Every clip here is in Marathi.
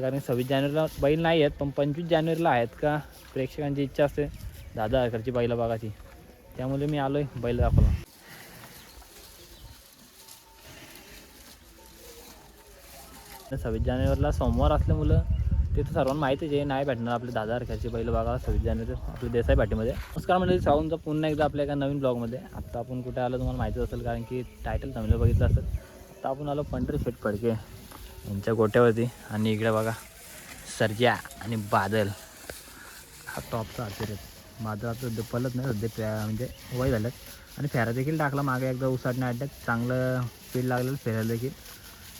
कारण 26 जानेवारीला बैल नाही आहेत, पण 25 जानेवारीला आहेत का प्रेक्षकांची इच्छा असते 10,000 खर्ची बैलं बघायची. त्यामुळे मी आलो आहे बैल दाखवला. 26 जानेवारीला सोमवार असल्यामुळं ते तर सर्वांना माहितीच आहे, नाही भेटणार आपले 10,000 खर्ची बैल बघा 26 जानेवारी आपल्या देसाई पाटीमध्ये. नमस्कार म्हणजे साऊंडचा पुन्हा एकदा आपल्या एका नवीन ब्लॉगमध्ये. आत्ता आपण कुठे आलो तुम्हाला माहितीच असेल, कारण की टायटल थंबनेल बघितलं असेल. आता आपण आलो पंढरी शेठ फडके यांच्या गोट्यावरती. आणि इकडे बघा सर्जा आणि बादल, हा टॉपचा आश्चर्य. बादल आता पलत नाही सध्या, म्हणजे वय झालं. आणि फेरा देखील टाकला मागे एकदा उसाटण्या अड्ड्यात, चांगलं स्पीड लागलेलं फेरायला देखील.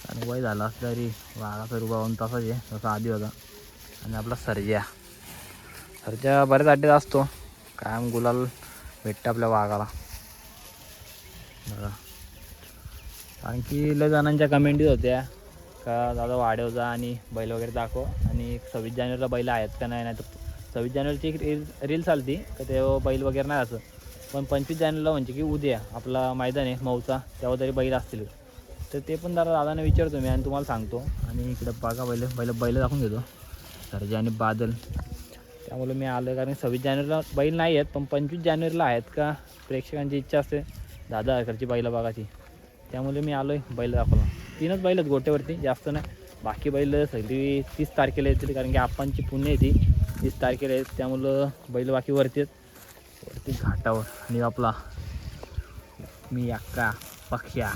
आणि वय झालं असलं तरी वाघाचा रुबावून तसाच आहे जसा आधी होता. आणि आपला सर्जा बऱ्याच अड्ड्यात असतो, कायम गुलाल भेटतं आपल्या वाघाला बघा. कारण की लय जणांच्या कमेंटीज होत्या का दादा वाढव जा आणि बैल वगैरे दाखव, आणि 26 जानेवारीला बैल आहेत का नाही. नाही तर 26 जानेवारीची एक रील चालती का ते बैल वगैरे नाही असं. पण 25 जानेवारीला म्हणजे की उद्या आपला मैदान आहे मऊचा, तेव्हा तरी बैल असतील. तर ते पण जरा दादाने विचारतो मी आणि तुम्हाला सांगतो. आणि इकडे बघा बैल दाखवून घेतो सर्जा आणि बादल. त्यामुळे मी आलो, कारण 26 जानेवारीला बैल नाही आहेत, पण 25 जानेवारीला आहेत का प्रेक्षकांची इच्छा असते 10,000 खर्ची बैलं बघायची. त्यामुळे मी आलो आहे बैल दाखवला. 3च बैल आहेत गोट्यावरती, जास्त नाही. बाकी बैल सगळी 30 तारखेला येतील, कारण की आपणची पुण्य येते 30 तारखेला आहेत. त्यामुळं बैल बाकी वरती घाटावर. आणि आपला मी अक्का पक्ष्या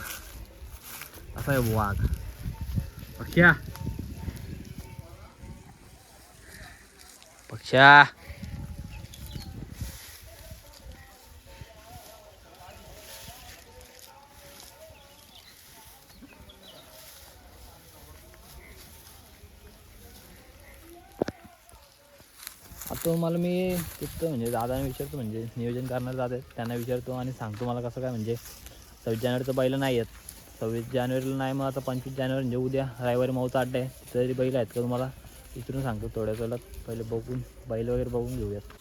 असा आहे वाघ. पक्ष्या आता मला मी तिथं म्हणजे दादाने विचारतो, म्हणजे नियोजन करणार जात आहेत त्यांना विचारतो आणि सांगतो मला कसं काय. म्हणजे 26 जानेवारीचं बैल नाही आहेत, 26 जानेवारीला नाही, मग आता 25 जानेवारी म्हणजे उद्या रविवारी मऊचा अड्डा आहे, तिथं तरी बैल आहेत का तुम्हाला विचारून सांगतो थोड्या वेळात. पहिले बघून बैल वगैरे बघून घेऊयात.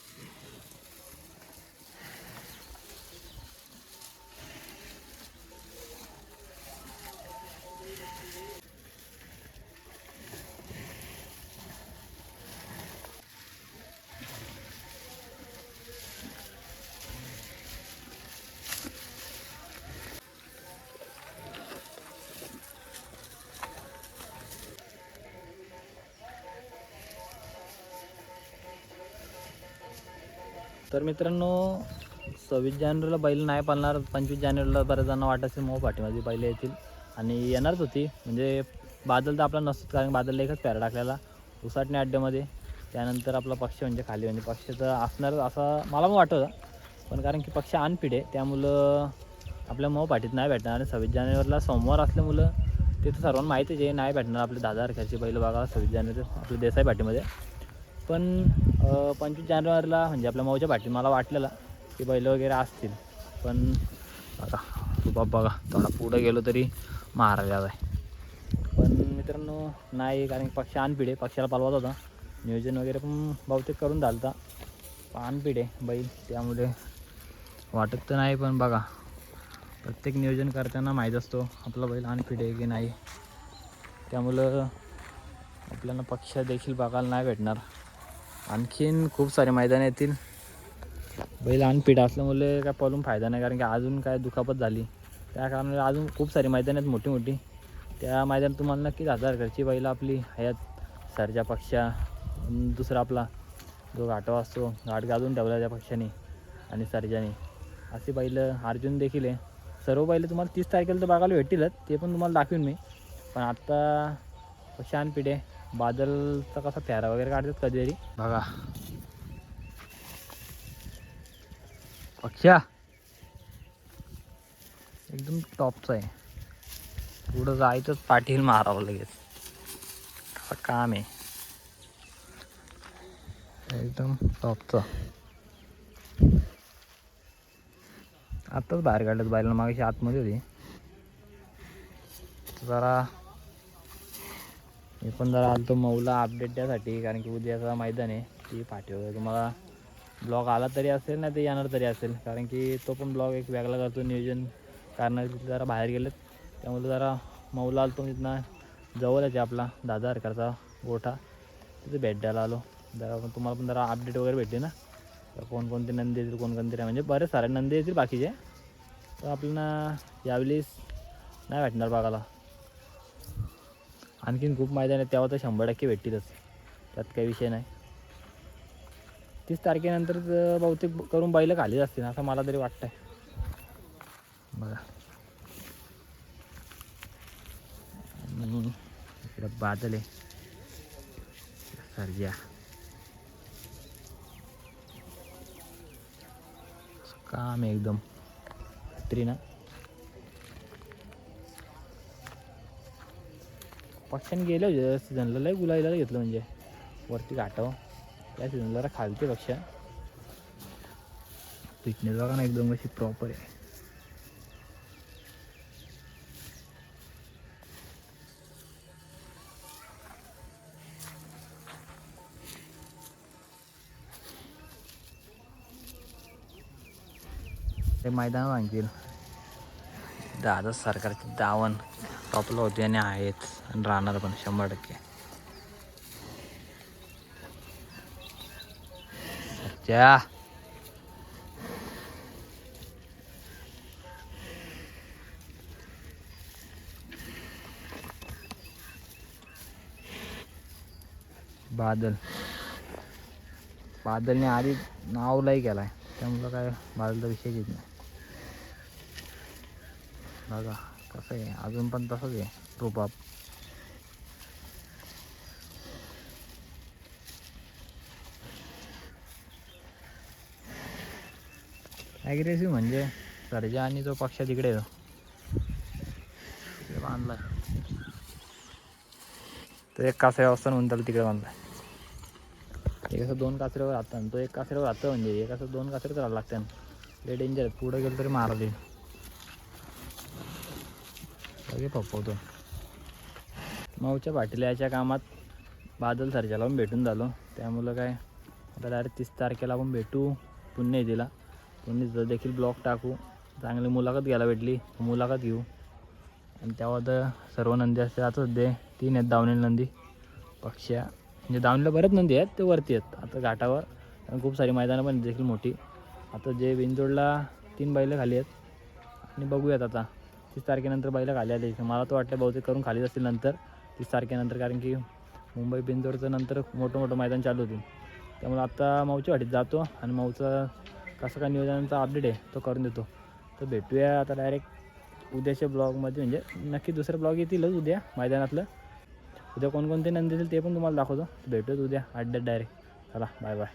तर मित्रांनो 26 जानेवारीला बैल नाही पाळणार, 25 जानेवारीला बऱ्याच जणांना वाटत असेल मग पाठीमध्ये बैल येतील आणि येणारच होती. म्हणजे बादल तर आपला नसतो, कारण बादलला एकच पॅरा टाकलेला उसाटण्या अड्ड्यामध्ये. त्यानंतर आपला पक्ष म्हणजे खाली, म्हणजे पक्ष तर असणार असं मला पण वाटतं. पण कारण की पक्ष अनफिट आहे, त्यामुळं आपल्या मऊ पाठीत नाही भेटणार. आणि 26 जानेवारीला सोमवार असल्यामुळं ते तर सर्वांना माहितीच आहे, नाही भेटणार आपले 10,000 खर्ची बैल बघा 26 जानेवारी आपल्या देसाई पाठीमध्ये. पण 25 जानेवारीला म्हणजे आपल्या मऊच्या पाठीत मला वाटलेलं की बैल वगैरे असतील. पण बघा तू बघा थोडा पुढं गेलो तरी महाराजाचा आहे. पण मित्रांनो नाही, कारण पक्ष अनपिढ आहे, पक्षाला पालवत होता. नियोजन वगैरे पण बहुतेक करून झालता, अनपिढ आहे बैल, त्यामुळे वाटत तर नाही. पण बघा प्रत्येक नियोजन करताना माहीत असतो आपला बैल अनफिट आहे की नाही. त्यामुळं आपल्याला पक्ष देखील बघायला नाही भेटणार. आणखीन खूप सारे मैदान येतील. बैल अनफिट असल्यामुळे काय पळून फायदा नाही, कारण की अजून काय दुखापत झाली त्या कारणाने अजून खूप सारी मैदान आहेत मोठी मोठी. त्या मैदानात तुम्हाला नक्कीच 10,000 खर्ची बैल आपली आहेत. सर्जा पक्षा, दुसरा आपला जो घाटावर असतो घाट गाजून ठेवला त्या पक्षाने आणि सर्जाने, असे बैल अर्जुन देखील आहे. सर्व बैल तुम्हाला 30 तारखेला तर बघायला भेटतीलच, ते पण तुम्हाला दाखवीन मी. पण आत्ता पक्ष अनफिट आहे. बादलचा कसा फेरा वगैरे काढतात कधीतरी बघा. पक्षा एकदम टॉपचा आहे, पुढं जायचंच पाठील मारावं लगेच, असं काम आहे एकदम टॉपचं. आत्ताच बाहेर काढलं बायला, मागाशी आतमध्ये होती. जरा मी पण जरा आलो मऊला अपडेट द्यासाठी, कारण की उद्याचा मैदान आहे ती पाठीवर. तुम्हाला ब्लॉग आला तरी असेल नाही तर येणार तरी असेल, कारण की तो पण ब्लॉग एक वेगळा करतो नियोजन कारण जरा बाहेर गेलेत. त्यामुळे जरा मऊला आलो तो. तिथनं जवळच आहे आपला 10,000 खर्चा गोठा, तिथे भेट द्यायला आलो. जरा तुम्हाला पण जरा अपडेट वगैरे भेटते ना, तर कोणकोणते नंदी येतील कोणकोणते नाही, म्हणजे बरेच सारे नंदी येतील बाकीचे, तर आपल्याला यावेळेस नाही भेटणार बघायला. आणखीन खूप मैदान आहे, तेव्हा तर 100% भेटतीलच, त्यात काही विषय नाही. 30 तारखेनंतर बहुतेक करून बैल खालीच असतील असं मला तरी वाटतंय. बघा आणि इकडं बादल आहे, सर्जा काम आहे एकदम खात्री ना. पक्ष्याने गेलं होते सीझनला, लय गुलायला घेतलं म्हणजे वरती घाटावं. त्या सीझनला जरा खालते पक्ष. फिटनेस बघा ना एकदम कशी प्रॉपर आहे. ते मैदान आणखीन दादा सरकारची दावण टॉपला होती आणि आहेत आणि राहणार पण 100%. अच्छा बादलने आधी नावलाही केलाय, त्यामुळं काय बादलचा विषय येत नाही. बघा कसं आहे, अजून पण तसंच आहे रुबाब. ॲग्रेसिव्ह म्हणजे सर्जा आणि जो पक्ष तिकडे बांधला, तो एक कासऱ्या अवस्था म्हणून त्याला तिकडे बांधला. एक असं 2 कासऱ्यावर राहतं आणि तो एक कासऱ्यावर राहतं, म्हणजे एक असं 2 कासऱ्याच राहावं लागतं. लय डेंजर, पुढे गेलं तरी मारले लगे पप्पवतो. माऊच्या पाटीला याच्या कामात बादल सरजाला पण भेटून झालो, त्यामुळं काय आता डायरेक्ट 30 तारखेला आपण भेटू पुण्यतिला. पुण्यतिला देखील ब्लॉग टाकू, चांगली मुलाखत घ्यायला भेटली मुलाखत घेऊ. आणि तेव्हा तर सर्व नंदी असते. आता सध्या 3 आहेत दावणी नंदी पक्ष्या, म्हणजे दावणीला बरेच नंदी आहेत, ते वरती आहेत आता घाटावर. आणि खूप सारी मैदानं पण देखील मोठी. आता जे बिनजोडला 3 बैलं खाली आहेत आणि बघूयात आता 30 तारखेनंतर बैलं खाली आली. मला तर वाटतं बहुतेक करून खालीच असतील नंतर 30 तारखेनंतर, कारण की मुंबई बिनजोडचं नंतर मोठं मैदान चालू होतील. त्यामुळे आता मऊच्या वाटीत जातो आणि मऊचं कसं काय नियोजनाचा अपडेट आहे तो करून देतो. तर भेटूया आता डायरेक्ट उद्याच्या ब्लॉगमध्ये, म्हणजे नक्की दुसरं ब्लॉग येतीलच उद्या मैदानातलं. उद्या कोणकोणते नंदी येतील ते पण तुम्हाला दाखवतो. भेटूच उद्या अड्ड्यात डायरेक्ट. चला बाय बाय.